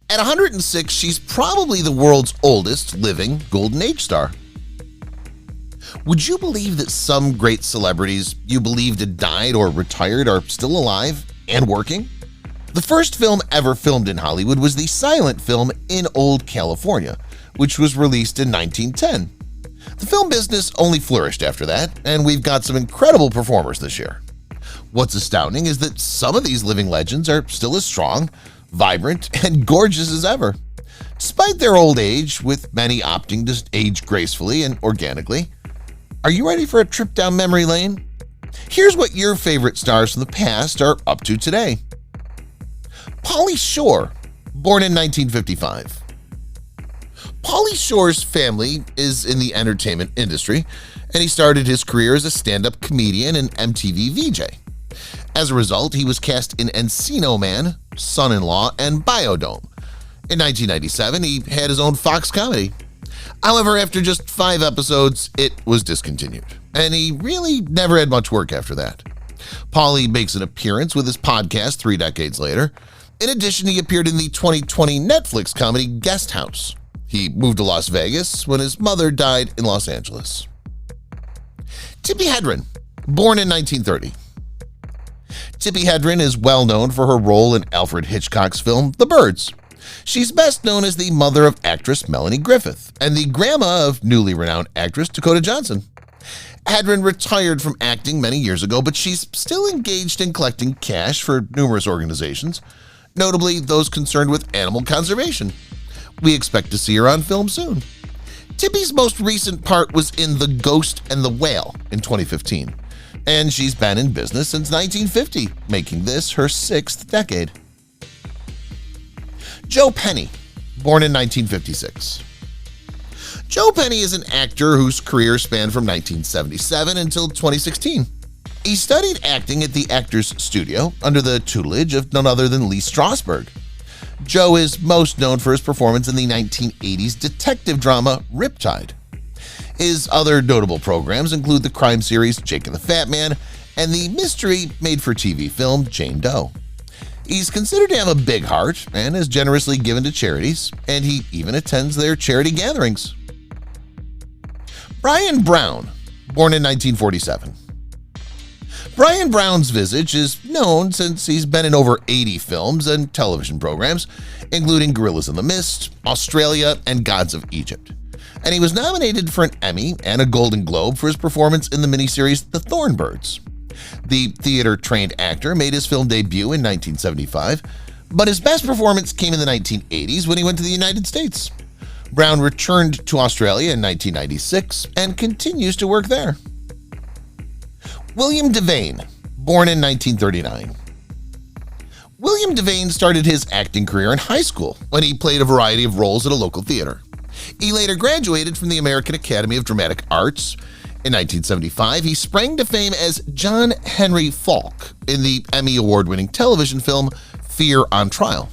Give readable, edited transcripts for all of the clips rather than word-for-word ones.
At 106, she's probably the world's oldest living Golden Age star. Would you believe that some great celebrities you believed had died or retired are still alive and working? The first film ever filmed in Hollywood was the silent film In Old California, which was released in 1910. The film business only flourished after that, and we've got some incredible performers this year. What's astounding is that some of these living legends are still as strong, vibrant, and gorgeous as ever. Despite their old age, with many opting to age gracefully and organically. Are you ready for a trip down memory lane? Here's what your favorite stars from the past are up to today. Paulie Shore, born in 1955. Paulie Shore's family is in the entertainment industry, and he started his career as a stand-up comedian and MTV VJ. As a result, he was cast in Encino Man, Son-in-Law, and Biodome. In 1997, he had his own Fox comedy. However, after just 5 episodes, it was discontinued, and he really never had much work after that. Paulie makes an appearance with his podcast 3 decades later. In addition, he appeared in the 2020 Netflix comedy Guest House. He moved to Las Vegas when his mother died in Los Angeles. Tippi Hedren, born in 1930. Tippi Hedren is well known for her role in Alfred Hitchcock's film The Birds. She's best known as the mother of actress Melanie Griffith and the grandma of newly renowned actress Dakota Johnson. Hedren retired from acting many years ago, but she's still engaged in collecting cash for numerous organizations, notably those concerned with animal conservation. We expect to see her on film soon. Tippi's most recent part was in The Ghost and the Whale in 2015, and she's been in business since 1950, making this her 6th decade. Joe Penny, born in 1956. Joe Penny is an actor whose career spanned from 1977 until 2016. He studied acting at the Actors Studio under the tutelage of none other than Lee Strasberg. Joe is most known for his performance in the 1980s detective drama Riptide. His other notable programs include the crime series Jake and the Fat Man and the mystery made-for-TV film Jane Doe. He's considered to have a big heart and is generously given to charities, and he even attends their charity gatherings. Brian Brown, born in 1947. Brian Brown's visage is known since he's been in over 80 films and television programs, including Gorillas in the Mist, Australia, and Gods of Egypt. And he was nominated for an Emmy and a Golden Globe for his performance in the miniseries The Thornbirds. The theater-trained actor made his film debut in 1975, but his best performance came in the 1980s when he went to the United States. Brown returned to Australia in 1996 and continues to work there. William Devane, born in 1939. William Devane started his acting career in high school when he played a variety of roles at a local theater. He later graduated from the American Academy of Dramatic Arts. In 1975, he sprang to fame as John Henry Falk in the Emmy Award-winning television film Fear on Trial.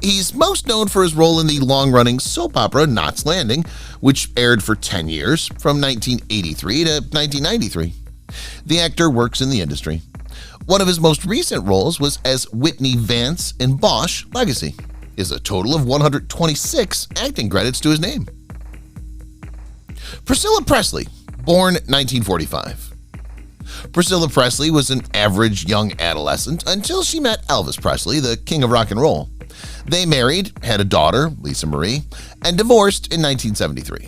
He's most known for his role in the long-running soap opera Knots Landing, which aired for 10 years from 1983 to 1993. The actor works in the industry. One of his most recent roles was as Whitney Vance in Bosch Legacy. He has a total of 126 acting credits to his name. Priscilla Presley, born 1945. Priscilla Presley was an average young adolescent until she met Elvis Presley, the king of rock and roll. They married, had a daughter, Lisa Marie, and divorced in 1973.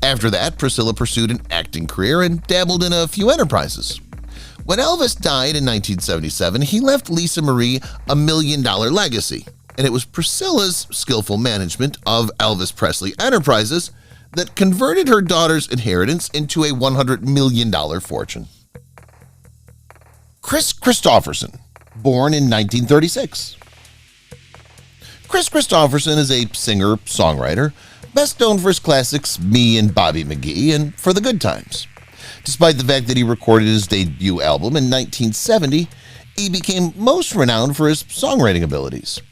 After that, Priscilla pursued an acting career and dabbled in a few enterprises. When Elvis died in 1977, he left Lisa Marie a $1 million legacy, and it was Priscilla's skillful management of Elvis Presley Enterprises that converted her daughter's inheritance into a $100 million fortune. Kris Kristofferson, born in 1936. Kris Kristofferson is a singer-songwriter, best known for his classics Me and Bobby McGee and For the Good Times. Despite the fact that he recorded his debut album in 1970, he became most renowned for his songwriting abilities.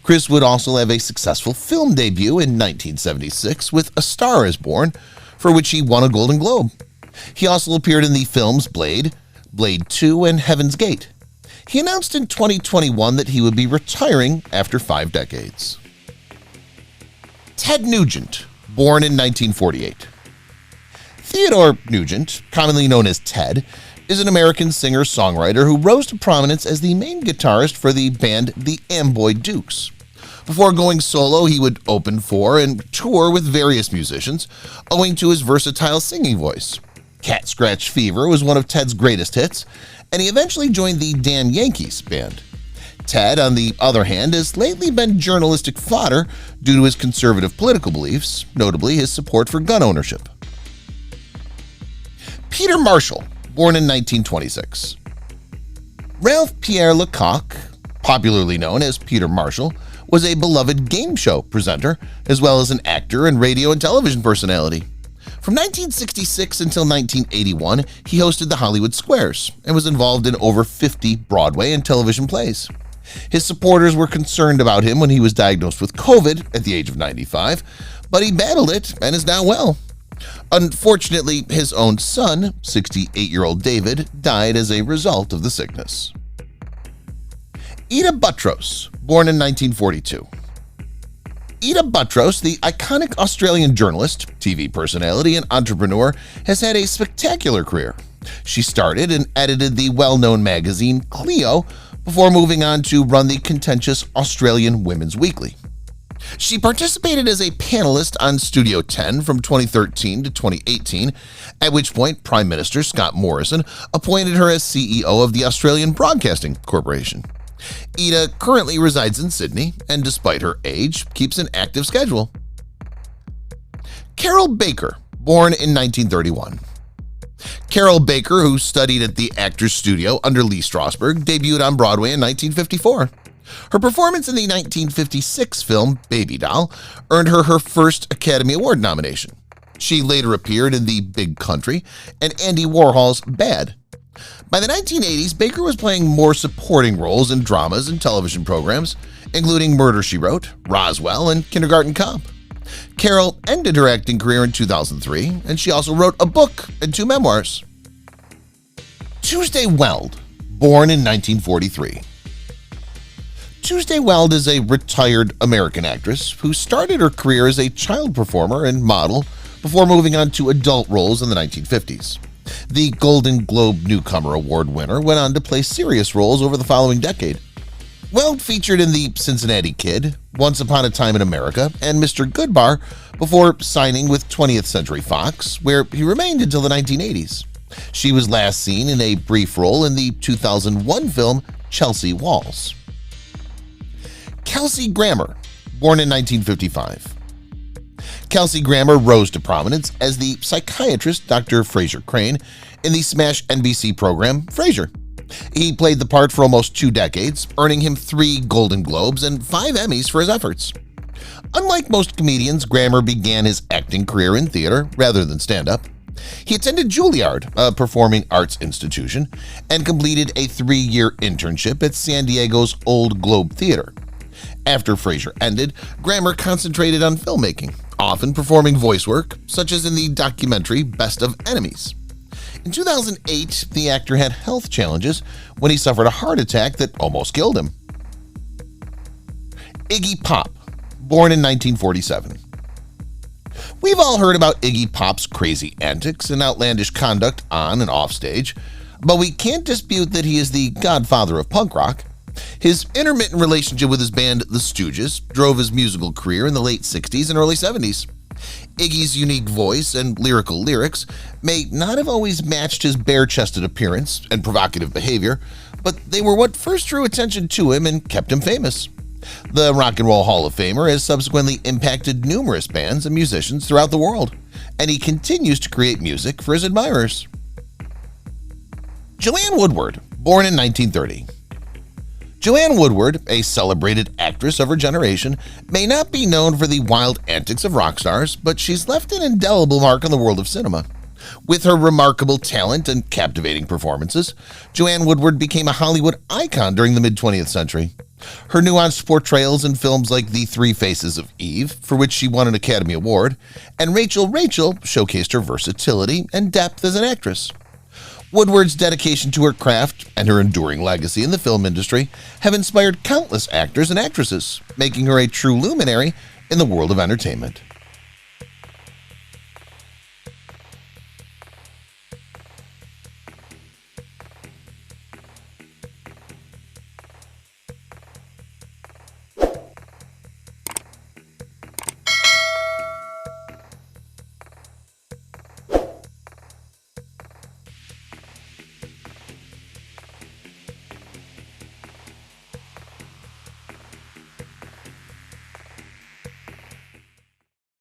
Kris would also have a successful film debut in 1976 with A Star is Born, for which he won a Golden Globe. He also appeared in the films Blade, Blade 2, and Heaven's Gate. He announced in 2021 that he would be retiring after 5 decades. Ted Nugent, born in 1948. Theodore Nugent, commonly known as Ted, is an American singer-songwriter who rose to prominence as the main guitarist for the band the Amboy Dukes. Before going solo, he would open for and tour with various musicians, owing to his versatile singing voice. Cat Scratch Fever was one of Ted's greatest hits, and he eventually joined the Dan Yankees band. Ted, on the other hand, has lately been journalistic fodder due to his conservative political beliefs, notably his support for gun ownership. Peter Marshall, born in 1926. Ralph Pierre Lecoq, popularly known as Peter Marshall, was a beloved game show presenter, as well as an actor and radio and television personality. From 1966 until 1981, he hosted the Hollywood Squares and was involved in over 50 Broadway and television plays. His supporters were concerned about him when he was diagnosed with COVID at the age of 95, but he battled it and is now well. Unfortunately, his own son, 68-year-old David, died as a result of the sickness. Ida Buttrose, born in 1942. Ida Buttrose, the iconic Australian journalist, TV personality, and entrepreneur, has had a spectacular career. She started and edited the well-known magazine Clio before moving on to run the contentious Australian Women's Weekly. She participated as a panelist on Studio 10 from 2013 to 2018, at which point Prime Minister Scott Morrison appointed her as CEO of the Australian Broadcasting Corporation. Ida currently resides in Sydney and, despite her age, keeps an active schedule. Carol Baker, born in 1931. Carol Baker, who studied at the Actors Studio under Lee Strasberg, debuted on Broadway in 1954. Her performance in the 1956 film Baby Doll earned her her first Academy Award nomination. She later appeared in The Big Country and Andy Warhol's Bad. By the 1980s, Baker was playing more supporting roles in dramas and television programs, including Murder, She Wrote, Roswell, and Kindergarten Cop. Carol ended her acting career in 2003, and she also wrote a book and 2 memoirs. Tuesday Weld, born in 1943. Tuesday Weld is a retired American actress who started her career as a child performer and model before moving on to adult roles in the 1950s. The Golden Globe Newcomer Award winner went on to play serious roles over the following decade. Weld featured in The Cincinnati Kid, Once Upon a Time in America, and Mr. Goodbar before signing with 20th Century Fox, where he remained until the 1980s. She was last seen in a brief role in the 2001 film Chelsea Walls. Kelsey Grammer, born in 1955. Kelsey Grammer rose to prominence as the psychiatrist Dr. Fraser Crane in the smash NBC program Frasier. He played the part for almost 2 decades, earning him 3 Golden Globes and 5 Emmys for his efforts. Unlike most comedians, Grammer began his acting career in theater rather than stand-up. He attended Juilliard, a performing arts institution, and completed a 3-year internship at San Diego's Old Globe Theater. After Frasier ended, Grammer concentrated on filmmaking, often performing voice work, such as in the documentary Best of Enemies. In 2008, the actor had health challenges when he suffered a heart attack that almost killed him. Iggy Pop, born in 1947. We've all heard about Iggy Pop's crazy antics and outlandish conduct on and off stage, but we can't dispute that he is the godfather of punk rock. His intermittent relationship with his band The Stooges drove his musical career in the late 60s and early 70s. Iggy's unique voice and lyrical lyrics may not have always matched his bare-chested appearance and provocative behavior, but they were what first drew attention to him and kept him famous. The Rock and Roll Hall of Famer has subsequently impacted numerous bands and musicians throughout the world, and he continues to create music for his admirers. Joanne Woodward, born in 1930. Joanne Woodward, a celebrated actress of her generation, may not be known for the wild antics of rock stars, but she's left an indelible mark on the world of cinema. With her remarkable talent and captivating performances, Joanne Woodward became a Hollywood icon during the mid-20th century. Her nuanced portrayals in films like The Three Faces of Eve, for which she won an Academy Award, and Rachel showcased her versatility and depth as an actress. Woodward's dedication to her craft and her enduring legacy in the film industry have inspired countless actors and actresses, making her a true luminary in the world of entertainment.